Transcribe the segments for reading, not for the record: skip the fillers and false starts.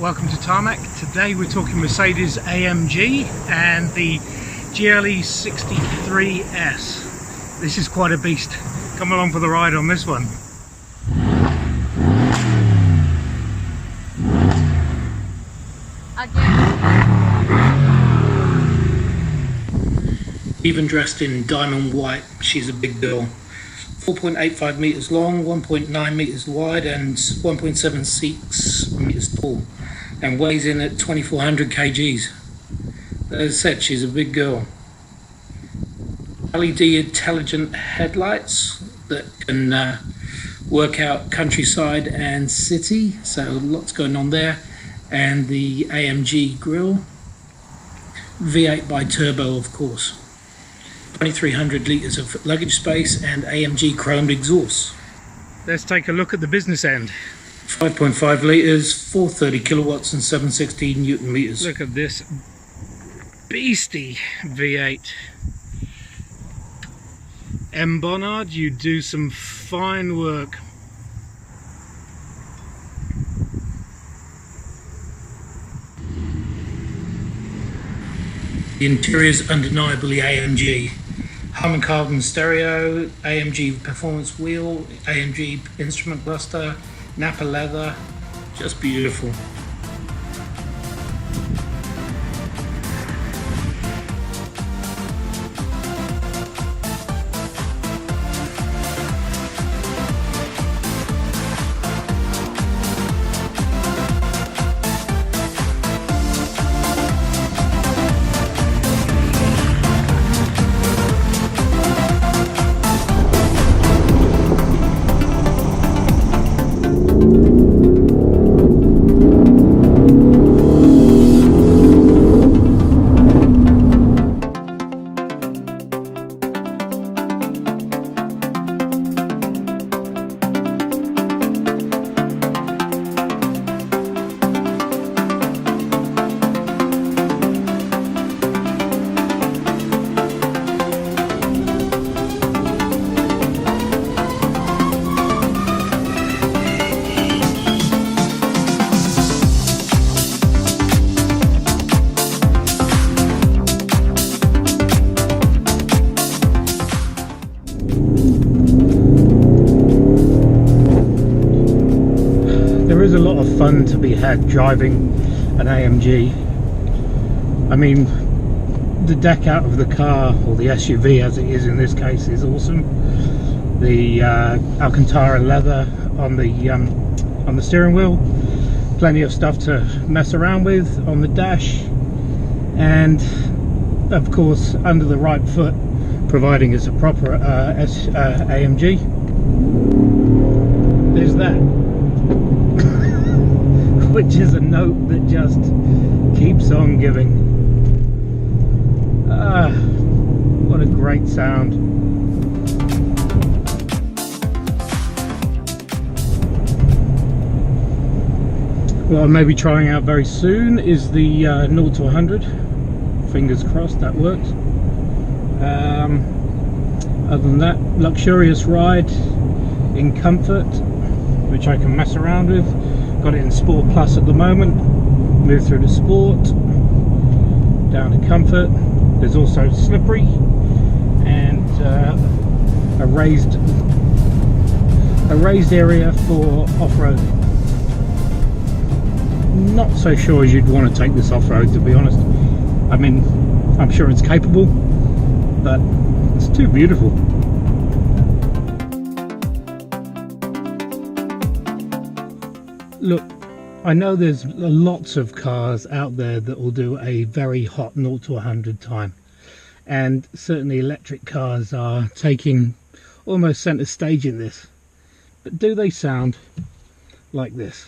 welcome to Tarmac. Today we're talking Mercedes-AMG and the GLE 63S. This is quite a beast. Come along for the ride on this one. Even dressed in diamond white, she's a big girl. 4.85 meters long, 1.9 meters wide and 1.76 meters tall, and weighs in at 2400 kgs. As I said, she's a big girl. LED intelligent headlights that can work out countryside and city, so lots going on there. And the AMG grille, V8 bi-turbo of course. 2300 litres of luggage space and AMG chromed exhaust. Let's take a look at the business end. 5.5 litres, 430 kilowatts and 716 newton meters. Look at this beastie V8. M. Bonnard, you do some fine work. The interior is undeniably AMG. Harman Kardon stereo, AMG performance wheel, AMG instrument cluster, Napa leather, just beautiful. There is a lot of fun to be had driving an AMG. I mean, the deck out of the car, or the SUV as it is in this case, is awesome. The Alcantara leather on the steering wheel, plenty of stuff to mess around with on the dash, and of course under the right foot, providing it's a proper AMG. There's that. Which is a note that just keeps on giving. What a great sound. What I may be trying out very soon is the 0 to 100. Fingers crossed that works. Other than that, luxurious ride in comfort, which I can mess around with. Got it in Sport Plus at the moment. Move through to Sport, down to Comfort. There's also Slippery and a raised area for off-road. Not so sure you'd want to take this off-road, to be honest. I mean, I'm sure it's capable, but it's too beautiful. Look, I know there's lots of cars out there that will do a very hot 0 to 100 time, and certainly electric cars are taking almost center stage in this, but do they sound like this?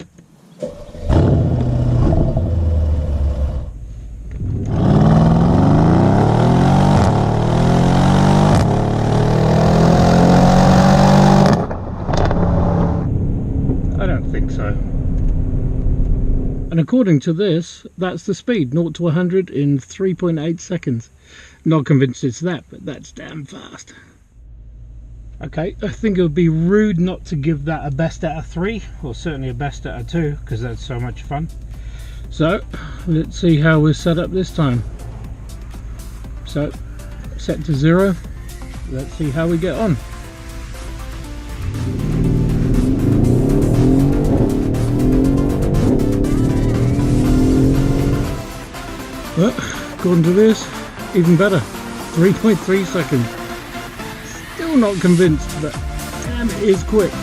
I don't think so. And according to this, that's the speed, 0 to 100 in 3.8 seconds. Not convinced it's that, but that's damn fast. Okay, I think it would be rude not to give that a best out of 3, or certainly a best out of 2, because that's so much fun. So let's see how we're set up this time. So set to 0. Let's see how we get on. Well, according to this, even better, 3.3 seconds. Still not convinced, but damn, it is quick.